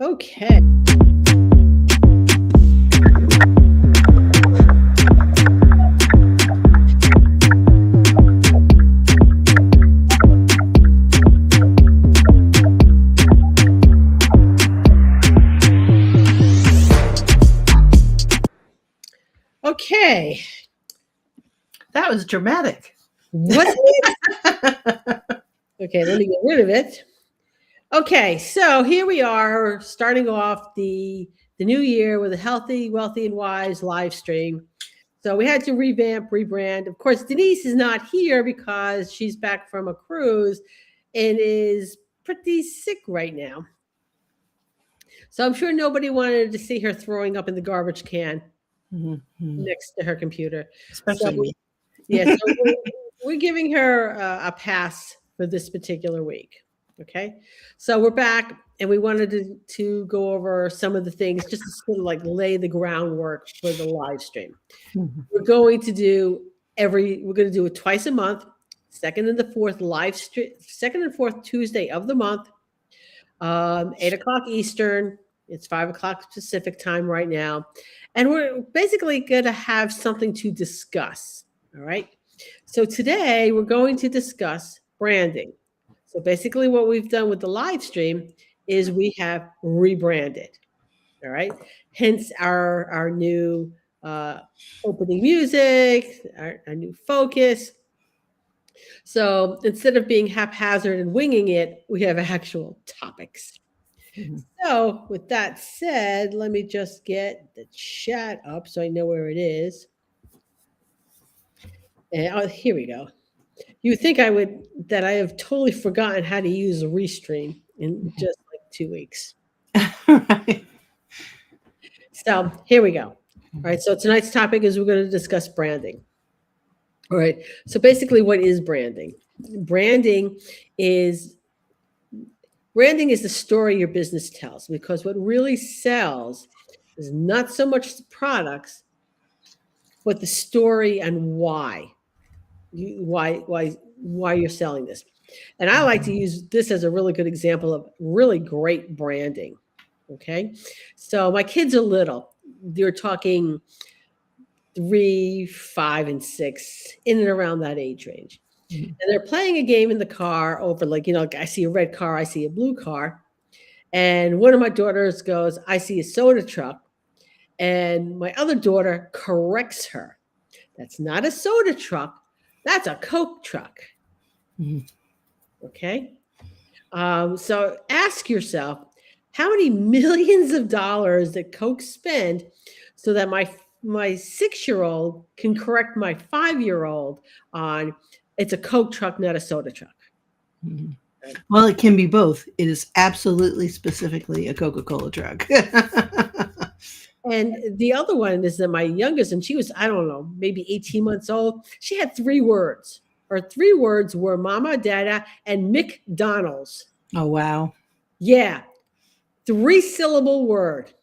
Okay. Okay. That was dramatic. What's okay? Let me get rid of it. Okay, so here we are, starting off the new year with a healthy, wealthy, and wise live stream. So we had to revamp, rebrand. Of course, Denise is not here because she's back from a cruise and is pretty sick right now. So I'm sure nobody wanted to see her throwing up in the garbage can Mhm. next to her computer. So Especially me. yes, so we're giving her a pass for this particular week. Okay, so we're back, and we wanted to go over some of the things just to sort of like lay the groundwork for the live stream. Mhm. We're going to do we're going to do it twice a month, second and the fourth live stream, second and fourth Tuesday of the month, 8 o'clock Eastern. It's 5 o'clock Pacific time right now. And we're basically going to have something to discuss. All right. So today we're going to discuss branding. So basically, what we've done with the live stream is we have rebranded. All right. Hence our new uh, opening music, our new focus. So instead of being haphazard and winging it, we have actual topics. Mhm. So, with that said, let me just get the chat up so I know where it is. And oh, here we go. You would think that I have totally forgotten how to use a Restream in just like 2 weeks. Right. So, here we go. All right. So, tonight's topic is we're going to discuss branding. All right. So, basically, what is branding? Branding is Branding is the story your business tells, because what really sells is not so much the products, but the story and why you're selling this. And I like to use this as a really good example of really great branding. Okay. So my kids are little. They're talking 3, 5, and 6, in and around that age range. Mhm. And they're playing a game in the car over, like, I see a red car, I see a blue car. And one of my daughters goes, I see a soda truck. And my other daughter corrects her. That's not a soda truck. That's a Coke truck. Mhm. Okay. So ask yourself, how many millions of dollars did Coke spend so that my 6-year-old can correct my 5-year-old on it's a Coke truck, not a soda truck. Mhm. Right? Well, it can be both. It is absolutely specifically a Coca-Cola drug. And the other one is that my youngest, and she was, I don't know, maybe 18 months old. She had 3 words. Her 3 words were Mama, Dada, and McDonald's. Oh, wow. Yeah, 3-syllable word.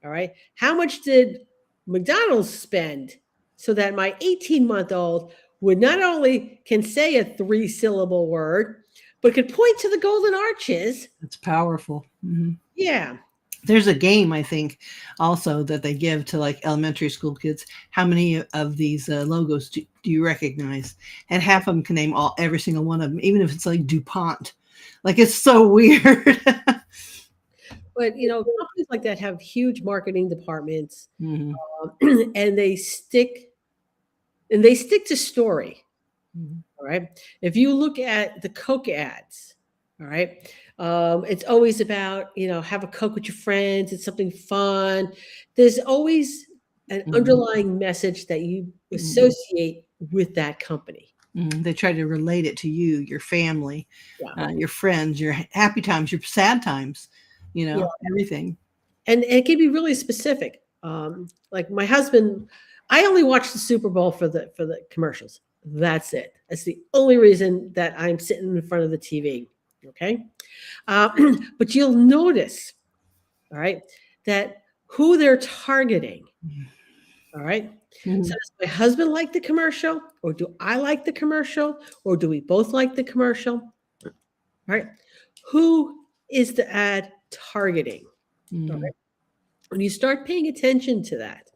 All right. How much did McDonald's spend so that my 18-month-old would not only can say a 3-syllable word, but could point to the golden arches? That's powerful. Mhm. Yeah. There's a game, I think, also that they give to like elementary school kids. How many of these logos do you recognize? And half of them can name every single one of them, even if it's like DuPont. Like it's so weird. But companies like that have huge marketing departments, Mhm. and they stick to story. Mhm. All right. If you look at the Coke ads, all right, it's always about, have a Coke with your friends. It's something fun. There's always an Mhm. underlying message that you Mhm. associate with that company. They try to relate it to you, your family, Yeah. your friends, your happy times, your sad times, Yeah. everything. And it can be really specific. Like my husband, I only watch the Super Bowl for the commercials. That's it. That's the only reason that I'm sitting in front of the TV. Okay. Uh, but you'll notice, all right, that who they're targeting. All right. So Mhm. does my husband like the commercial, or do I like the commercial, or do we both like the commercial? All right. Who is the ad targeting. All Mhm. right. When you start paying attention to that.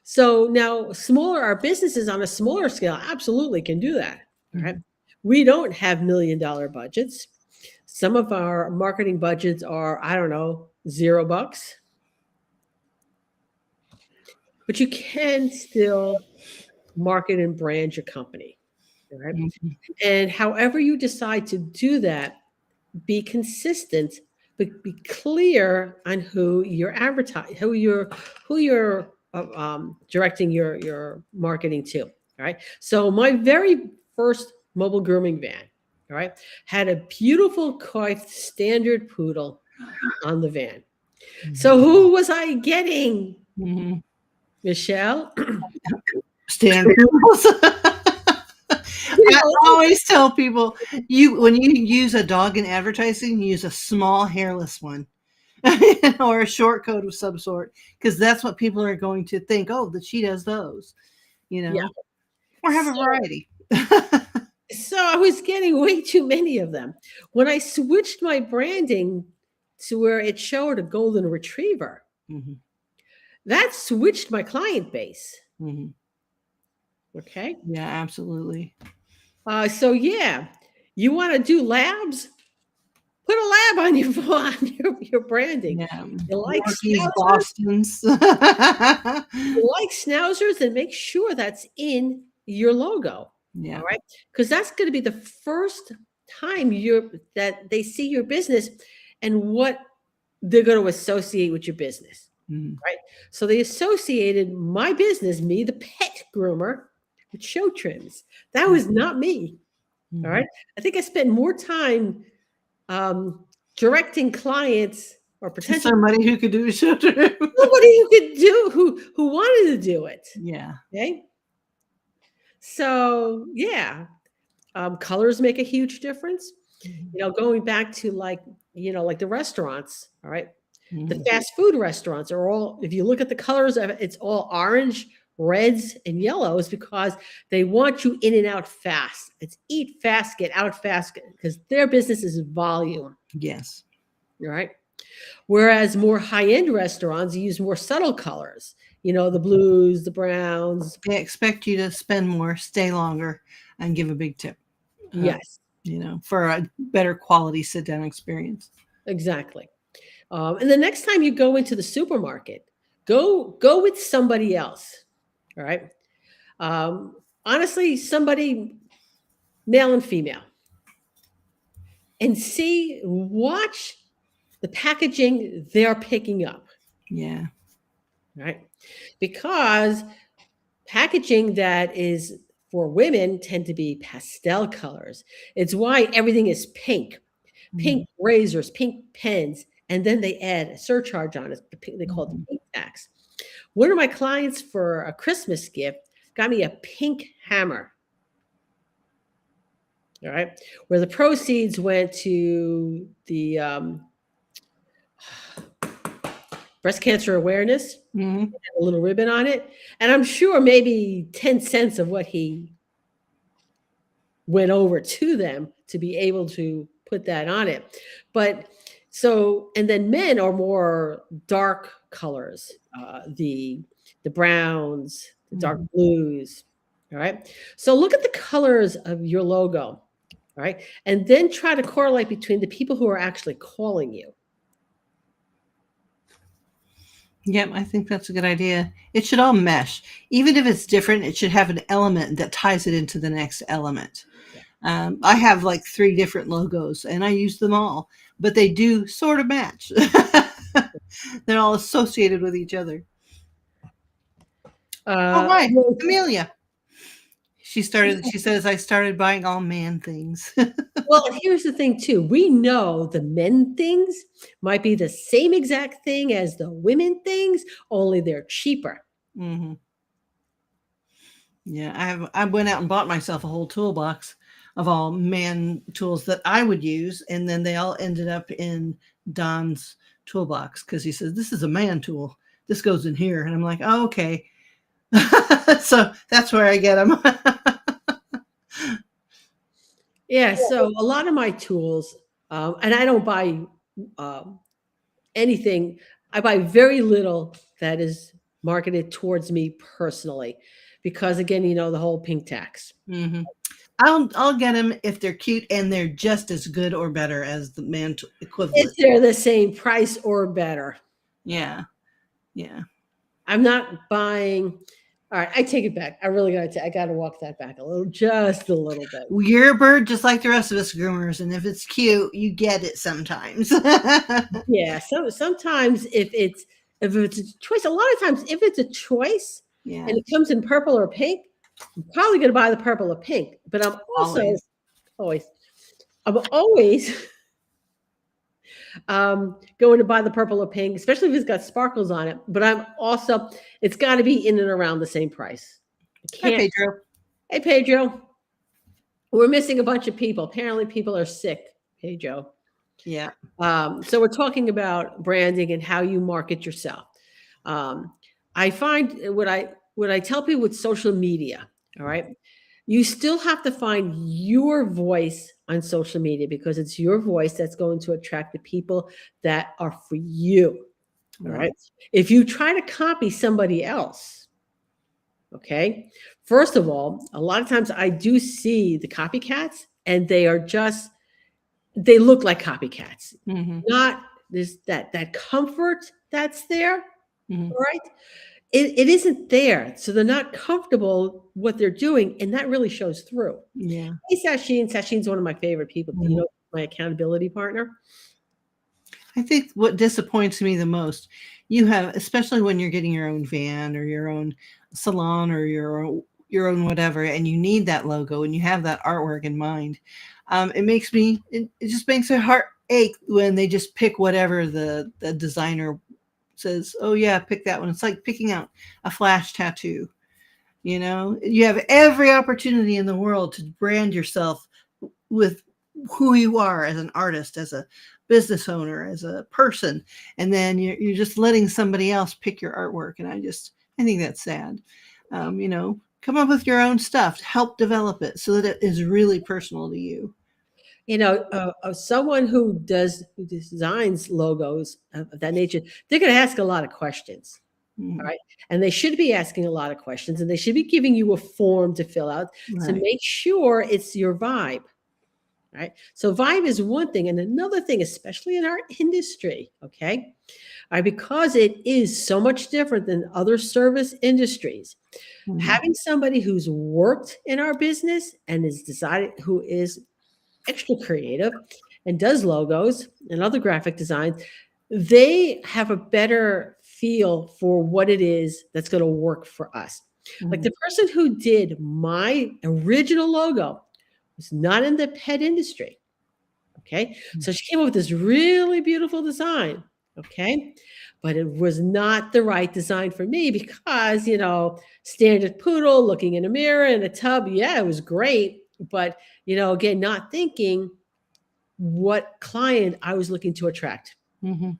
So now our businesses on a smaller scale absolutely can do that. All right. Mhm. We don't have $1 million budgets. Some of our marketing budgets are, I don't know, $0, but you can still market and brand your company. All right. Mhm. And however you decide to do that, be consistent, but be clear on who you're advertising, who you're directing your marketing to. All right. So my very first mobile grooming van, all right, had a beautiful coiffed standard poodle on the van. So who was I getting, Mhm. Michelle? Stand poodles. I always tell people, when you use a dog in advertising, use a small hairless one. Or a short coat of some sort, because that's what people are going to think. Oh, that she does those, Yeah. or have a So variety. So I was getting way too many of them. When I switched my branding to where it showed a golden retriever, Mhm. that switched my client base. Mhm. Okay. Yeah, absolutely. So yeah, you want to do labs? Put a lab on your on your branding. Yeah, You like Yorkies, schnauzers? Bostons. You like schnauzers, and make sure that's in your logo. All Yeah. right, because that's going to be the first time that they see your business and what they're going to associate with your business, Mhm. right? So they associated my business, me, the pet groomer, with show trims. That was not me. All Mhm. right. I think I spent more time directing clients or To potential somebody who could do a show trim. somebody who could do who wanted to do it. Yeah. Okay. So yeah, colors make a huge difference. Mhm. Going back to like the restaurants. All right. The Mhm. fast food restaurants are all, if you look at the colors of it, it's all orange, reds, and yellows because they want you in and out fast. It's eat fast, get out fast because their business is volume. Yes. All right. Whereas more high end restaurants use more subtle colors, the blues, the browns. They expect you to spend more, stay longer, and give a big tip. Uh, Yes, for a better quality sit down experience. exactly. And the next time you go into the supermarket, go with somebody else. All right. Honestly, somebody male and female, and watch the packaging they're picking up, Yeah. right? Because packaging that is for women tend to be pastel colors. It's why everything is pink, Mhm. pink razors, pink pens, and then they add a surcharge on it. They call it the Mhm. pink tax. One of my clients for a Christmas gift got me a pink hammer. All right, where the proceeds went to the breast cancer awareness, Mhm. a little ribbon on it, and I'm sure maybe 10 cents of what he went over to them to be able to put that on it. But and then men are more dark colors, the browns, the dark Mhm. blues. All right. So look at the colors of your logo. All right. And then try to correlate between the people who are actually calling you. Yep, I think that's a good idea. It should all mesh. Even if it's different, it should have an element that ties it into the next element. Yeah. I have like 3 different logos and I use them all, but they do sort of match. They're all associated with each other. Oh, Uh, hi, Amelia. She says, I started buying all man things. Well, and here's the thing too. We know the men things might be the same exact thing as the women things, only they're cheaper. Hmm. Yeah, I went out and bought myself a whole toolbox of all man tools that I would use, and then they all ended up in Don's toolbox because he says this is a man tool. This goes in here, and I'm like, oh, okay. So that's where I get them. Yeah, so a lot of my tools, and I don't buy um, anything. I buy very little that is marketed towards me personally, because again, the whole pink tax. Hmm. I'll get them if they're cute and they're just as good or better as the If equivalent. they're the same price or better. Yeah, yeah. I'm not buying. All right, I take it back. I really I gotta walk that back a little, just a little bit. You're a bird just like the rest of us groomers, and if it's cute, you get it sometimes. Yeah. So sometimes if it's a choice, a lot of times if it's a choice Yeah, and it comes in purple or pink, I'm probably gonna buy the purple or pink. But always. always I'm always going to buy the purple or pink, especially if it's got sparkles on it. But it's got to be in and around the same price. I Hi, can't. Pedro. Hey, Pedro, we're missing a bunch of people. Apparently, people are sick. Pedro. Yeah. So we're talking about branding and how you market yourself. Um, I find what I tell people with social media. All right, you still have to find your voice on social media, because it's your voice that's going to attract the people that are for you. All Right. right. If you try to copy somebody else, okay, first of all, a lot of times I do see the copycats, and they look like copycats. Hmm. Not this that comfort that's there, Hmm. all right? It isn't there. So they're not comfortable what they're doing, and that really shows through. Yeah. Hey, Sasheen. Sasheen's one of my favorite people. Mhm. My accountability partner. I think what disappoints me the most, you have, especially when you're getting your own van or your own salon or your own whatever, and you need that logo and you have that artwork in mind. It just makes my heart ache when they just pick whatever the designer says. Oh yeah, pick that one. It's like picking out a flash tattoo. You have every opportunity in the world to brand yourself with who you are as an artist, as a business owner, as a person, and then you're just letting somebody else pick your artwork. And I think that's sad. Come up with your own stuff, help develop it so that it is really personal to you. Someone who designs logos of that nature, they're going to ask a lot of questions. All Mhm. right. And they should be asking a lot of questions, and they should be giving you a form to fill out to Right. make sure it's your vibe. Right. So vibe is one thing. And another thing, especially in our industry, okay, all right, because it is so much different than other service industries, Mhm. having somebody who's worked in our business and who is extra creative and does logos and other graphic designs, they have a better feel for what it is that's going to work for us. Like Mhm. the person who did my original logo was not in the pet industry. Okay. So she came up with this really beautiful design. Okay. But it was not the right design for me because, standard poodle looking in a mirror in a tub. Yeah, it was great. But, again, not thinking what client I was looking to attract. Mhm.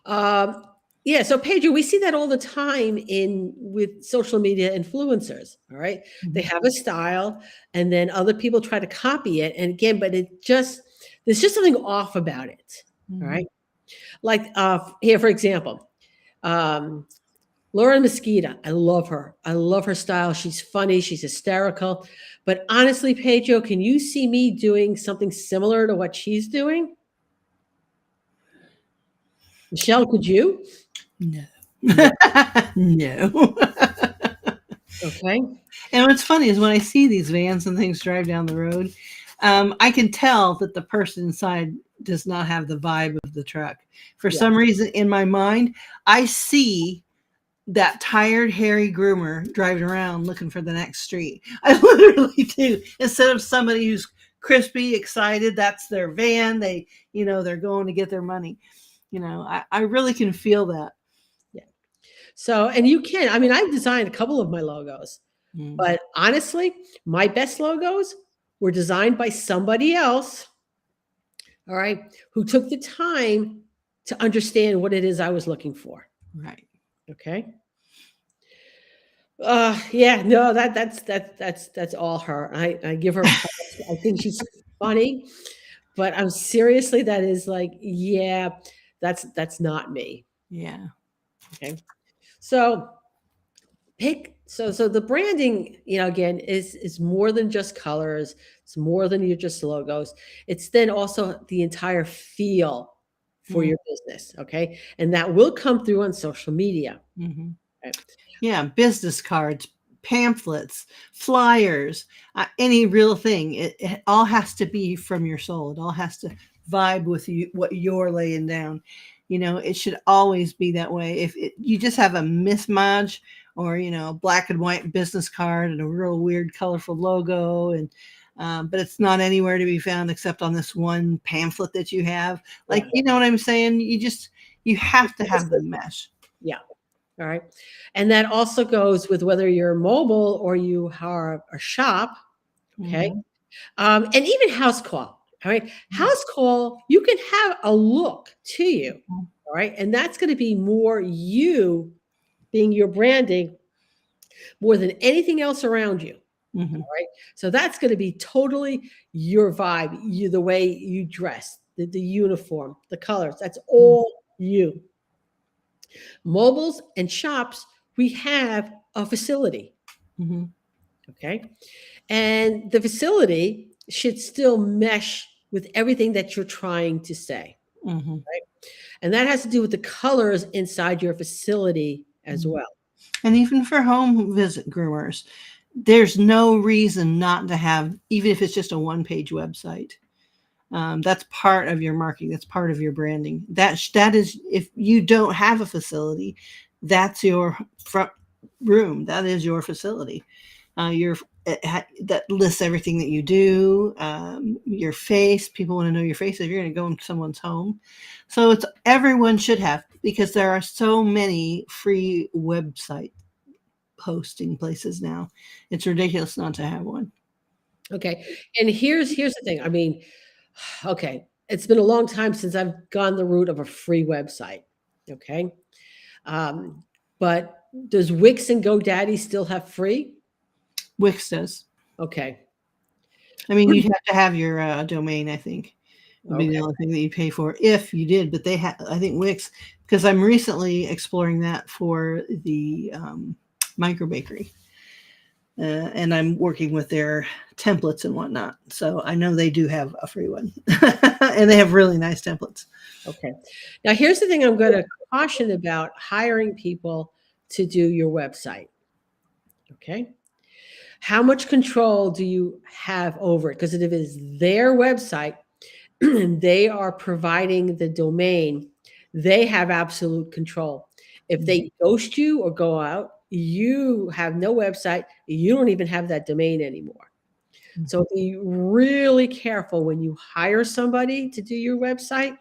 Um, yeah, so Pedro, we see that all the time in with social media influencers. All right, they Mhm. have a style, and then other people try to copy it. And again, but there's just something off about it. All Mhm. right, like here for example, um, Laura Mosquita. I love her. I love her style. She's funny. She's hysterical. But honestly, Pedro, can you see me doing something similar to what she's doing? Michelle, could you? No. No. No. Okay. And what's funny is when I see these vans and things drive down the road, I can tell that the person inside does not have the vibe of the truck. For Yeah. some reason, in my mind, I see that tired, hairy groomer driving around looking for the next street. I literally do. Instead of somebody who's crispy, excited, that's their van. They're going to get their money. I really can feel that. Yeah. So, and you can, I mean, I've designed a couple of my logos, Mm. but honestly, my best logos were designed by somebody else, all right, who took the time to understand what it is I was looking for. Right. Okay. Yeah, no, that's all her. I give her props. I think she's funny, but I'm seriously, that is like, yeah, that's not me. Yeah. Okay. So so the branding, again, is more than just colors. It's more than your just logos. It's then also the entire feel for Mm-hmm. your business. Okay. And that will come through on social media. Okay. Yeah, business cards, pamphlets, flyers, any real thing. It all has to be from your soul. It all has to vibe with you, what you're laying down. It should always be that way. If you just have a mismatch, or black and white business card and a real weird, colorful logo, and but it's not anywhere to be found except on this one pamphlet that you have. Like, Yeah. you know what I'm saying? You have to have the mesh. Yeah. All right. And that also goes with whether you're mobile or you are a shop. Okay. Mhm. And even house call. All right. House call, you can have a look to you. All right. And that's going to be more you being your branding more than anything else around you. Mhm. All right. So that's going to be totally your vibe, the way you dress, the uniform, the colors. That's all you. Mobiles and shops, we have a facility. Mhm. Okay. And the facility should still mesh with everything that you're trying to say. Mhm. Right. And that has to do with the colors inside your facility as Mhm. well. And even for home visit groomers, there's no reason not to have, even if it's just a one-page website. That's part of your marketing. That's part of your branding. That is, if you don't have a facility, that's your front room. That is your facility. Your that lists everything that you do. Your face. People want to know your face if you're going to go in someone's home. So it's everyone should have, because there are so many free website hosting places now. It's ridiculous not to have one. Okay. And here's the thing. I mean, okay, it's been a long time since I've gone the route of a free website. Okay. Um, but does Wix and GoDaddy still have free? Wix does. Okay. I mean, you'd have to have your domain, I think. Would be the Okay. only thing that you pay for if you did. But they have, I think, Wix, because I'm recently exploring that for the micro bakery. And I'm working with their templates and whatnot. So I know they do have a free one. And they have really nice templates. Okay. Now here's the thing I'm going to caution about hiring people to do your website. Okay. How much control do you have over it? Because if it is their website and they are providing the domain, they have absolute control. If they ghost you or go out, you have no website. You don't even have that domain anymore. So be really careful when you hire somebody to do your website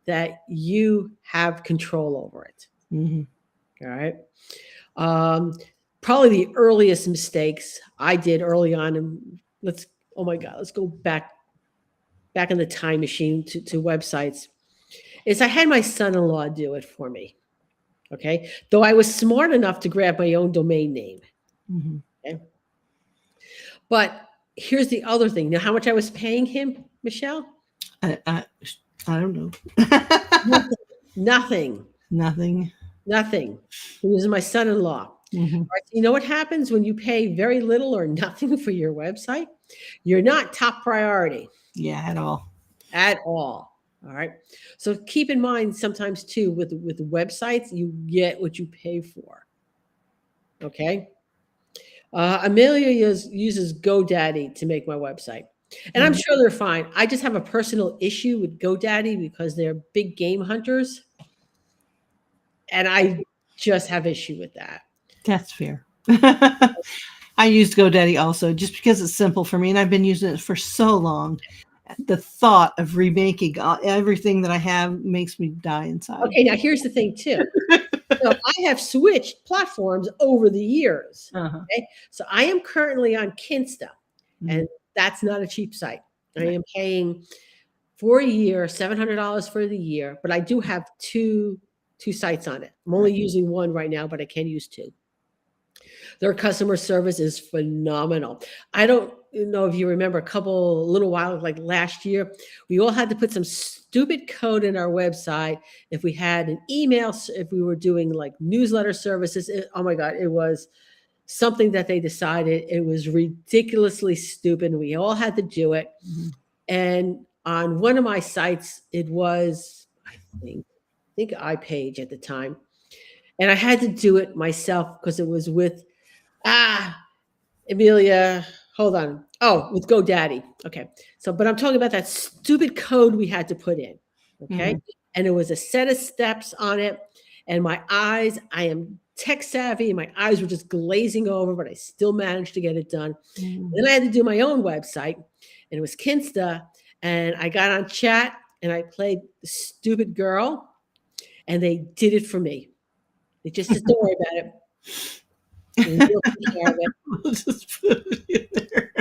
that you have control over it. Mm-hmm. All right. Um, Probably the earliest mistakes I did early on, and oh my God, let's go back in the time machine to websites, is I had my son-in-law do it for me. Okay. Though I was smart enough to grab my own domain name. Mm-hmm. Okay. But here's the other thing. Now, how much I was paying him, Michelle? I, I, I don't know. Nothing. Nothing. Nothing. Nothing. He was my son-in-law. Mm-hmm. Right, you know what happens when you pay very little or nothing for your website? You're not top priority Yeah, at all. at all. All right. So keep in mind sometimes too with websites, you get what you pay for. Okay. Amelia uses GoDaddy to make my website. And I'm Mm-hmm. sure they're fine. I just have a personal issue with GoDaddy because they're big game hunters. And I just have issue with that. That's fair. I used GoDaddy also just because it's simple for me, and I've been using it for so long. The thought of remaking everything that I have makes me die inside. Okay, now here's the thing too. So I have switched platforms over the years. Uh-huh. Okay. So I am currently on Kinsta, Mm-hmm. and that's not a cheap site. I Right. am paying for a year, $700 for the year, but I do have two sites on it. I'm only using one right now, but I can use two. Their customer service is phenomenal. I don't, know if you remember a little while, like last year, we all had to put some stupid code in our website. If we had an email, if we were doing like newsletter services, oh my God, it was something that they decided it was ridiculously stupid. And we all had to do it. Mhm. And on one of my sites, it was, I think iPage at the time. And I had to do it myself because it was with, Amelia, hold on. Oh, with GoDaddy. Okay. So, but I'm talking about that stupid code we had to put in. Okay. Mhm. And it was a set of steps on it. And my eyes, I am tech savvy, and my eyes were just glazing over, but I still managed to get it done. Mhm. Then I had to do my own website, and it was Kinsta. And I got on chat and I played the stupid girl, and they did it for me. They just said, don't worry about it. We'll take care of it. We'll just put it in there.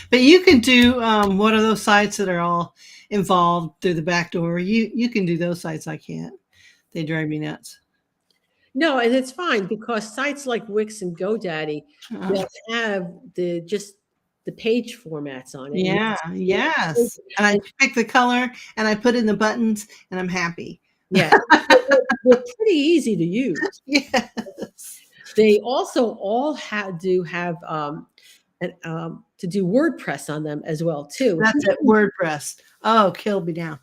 But you can do what are those sites that are all involved through the back door? You can do those sites. I can't. They drive me nuts. No, and it's fine because sites like Wix and GoDaddy, Uh, they'll have the page formats on it. And yeah, yes. And I and pick the color and I put in the buttons and I'm happy. yeah, they're pretty easy to use. Yes. They also all have to do WordPress on them as well too. That's it. WordPress. Oh, kill me now.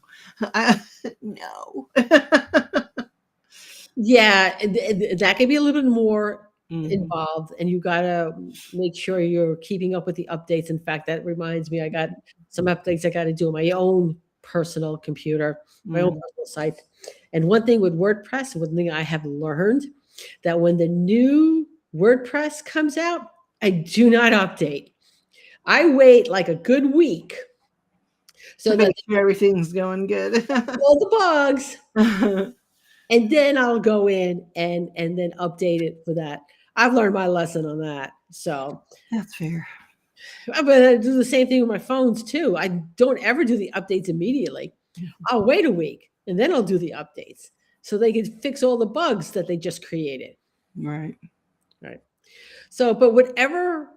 No. Yeah, that can be a little bit more Mhm. involved, and you gotta make sure you're keeping up with the updates. In fact, that reminds me, I got some updates I got to do on my own personal computer, my own Mhm. personal site. And one thing with WordPress, one thing I have learned, that when the new WordPress comes out, I do not update. I wait like a good week so To they make sure everything's going good. all the bugs, and then I'll go in and then update it for that. I've learned my lesson on that. So That's fair. but I do the same thing with my phones too. I don't ever do the updates immediately. I'll wait a week and then I'll do the updates so they can fix all the bugs that they just created. Right. Right. So, but whatever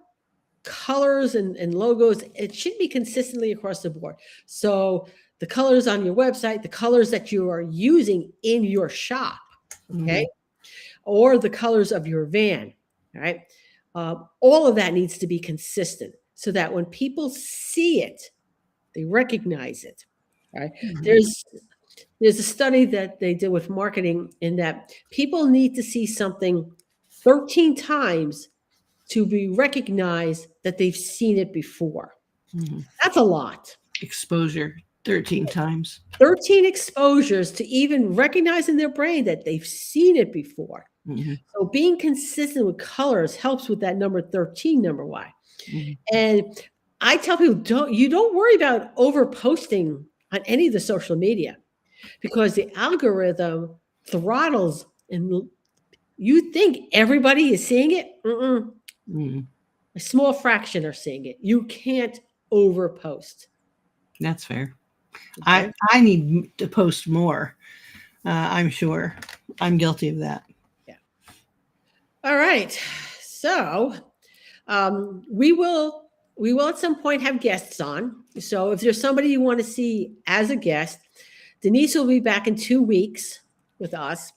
colors and logos, it should be consistently across the board. So the colors on your website, the colors that you are using in your shop, okay, Mhm. or the colors of your van, all right, all of that needs to be consistent so that when people see it, they recognize it. All right. Mhm. There's a study that they did with marketing in that people need to see something 13 times to be recognized that they've seen it before. Mhm. That's a lot. Exposure 13 times. 13 exposures to even recognize in their brain that they've seen it before. Mhm. So being consistent with colors helps with that number 13 number. Why? Mhm. And I tell people, don't worry about over posting on any of the social media because the algorithm throttles and you think everybody is seeing it. Mhm. A small fraction are seeing it. You can't over post. That's fair. Okay. I need to post more. I'm sure. I'm guilty of that. Yeah. All right. So we will at some point have guests on. So if there's somebody you want to see as a guest, Denise will be back in 2 weeks with us.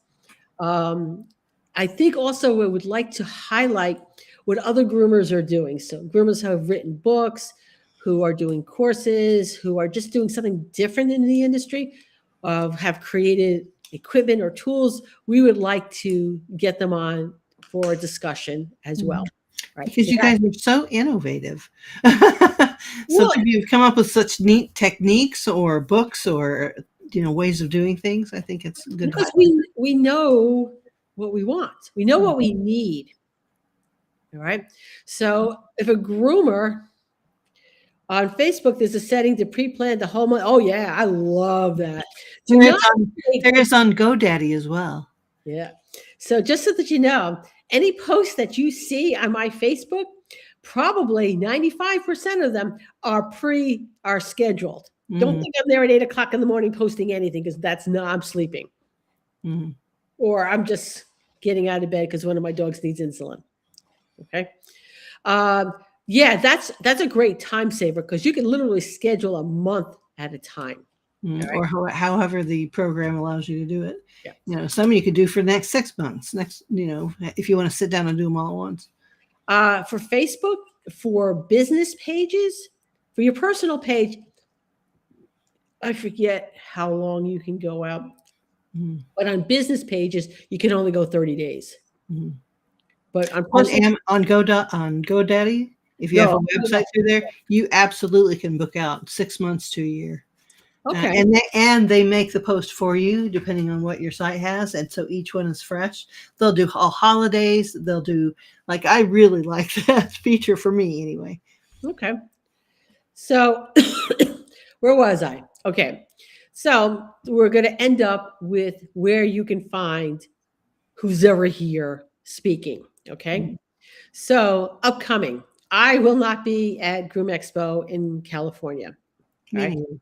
Um, I think also we would like to highlight what other groomers are doing. So groomers who have written books, who are doing courses, who are just doing something different in the industry, have created equipment or tools. We would like to get them on for a discussion as well. Mhm. Right. Because you guys are so innovative. So Well, maybe you've come up with such neat techniques or books or ways of doing things. I think it's good. because we know what we want. We know what we need. All right. So if a groomer on Facebook, there's a setting to pre-plan the whole month. Oh yeah, I love that. Do There is not on, take, there is on GoDaddy as well. yeah. So just so that you know, any posts that you see on my Facebook, probably 95% of them are scheduled. Don't Mhm. think I'm there at 8 o'clock in the morning posting anything because that's not, I'm sleeping. Mhm. Or I'm just getting out of bed because one of my dogs needs insulin. Okay. Um, Yeah, that's a great time saver because you can literally schedule a month at a time. All right. Or however the program allows you to do it. Yeah. Some you could do for the next 6 months. If you want to sit down and do them all at once. For Facebook, for business pages, for your personal page, I forget how long you can go out. Mhm. But on business pages, you can only go 30 days. Mhm. But on personal, on GoDaddy, if you have a no. website through there, you absolutely can book out 6 months to a year. Okay. And they make the post for you depending on what your site has, and so each one is fresh. They'll do all holidays. They'll do I really like that feature for me anyway. Okay. So where was I? Okay. So we're going to end up with where you can find who's ever here speaking. Okay. So upcoming, I will not be at Groom Expo in California. Right. Meaning,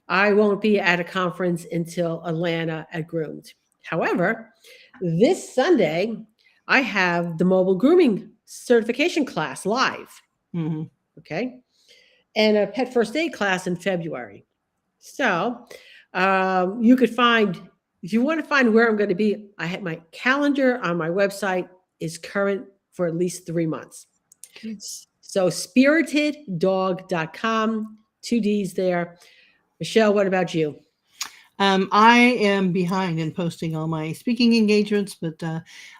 I won't be at a conference until Atlanta at Groomed. However, this Sunday, I have the mobile grooming certification class live. mhm. Okay. And a pet first aid class in February. So you could find, if you want to find where I'm going to be, I have my calendar on my website is current for at least 3 months. Okay. So spiriteddog.com, 2 Ds there. Michelle, what about you? I am behind in posting all my speaking engagements, but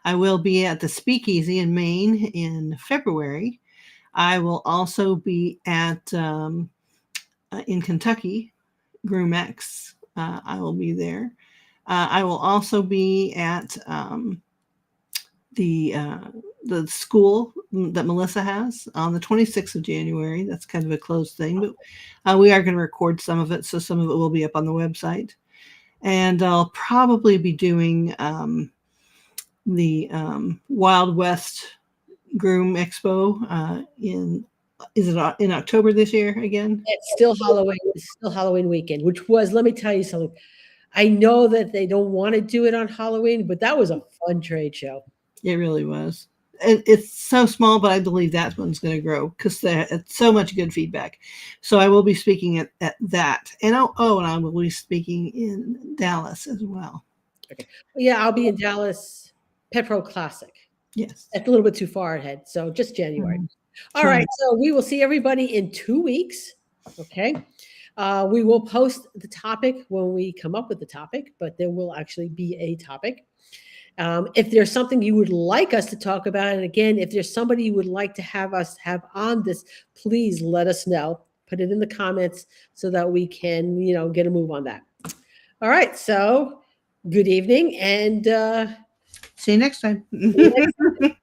I will be at the Speakeasy in Maine in February. I will also be at in Kentucky, GroomX. I will be there. I will also be at the school that Melissa has on the 26th of January. That's kind of a closed thing, but we are going to record some of it, so some of it will be up on the website. And I'll probably be doing the Wild West Groom Expo in October this year again? It's still Halloween. It's still Halloween weekend, which was, let me tell you something. I know that they don't want to do it on Halloween, but that was a fun trade show. It really was. It's so small, but I believe that one's going to grow because it's so much good feedback. So I will be speaking at that, and and I will be speaking in Dallas as well. Okay. Yeah, I'll be in Dallas Pet Pro Classic. Yes. That's a little bit too far ahead. So just January. Mhm. All right. So we will see everybody in 2 weeks. Okay. We will post the topic when we come up with the topic, but there will actually be a topic. If there's something you would like us to talk about, and again, if there's somebody you would like to have us have on this, please let us know. Put it in the comments so that we can, get a move on that. All right. So good evening and See you next time. see you next time.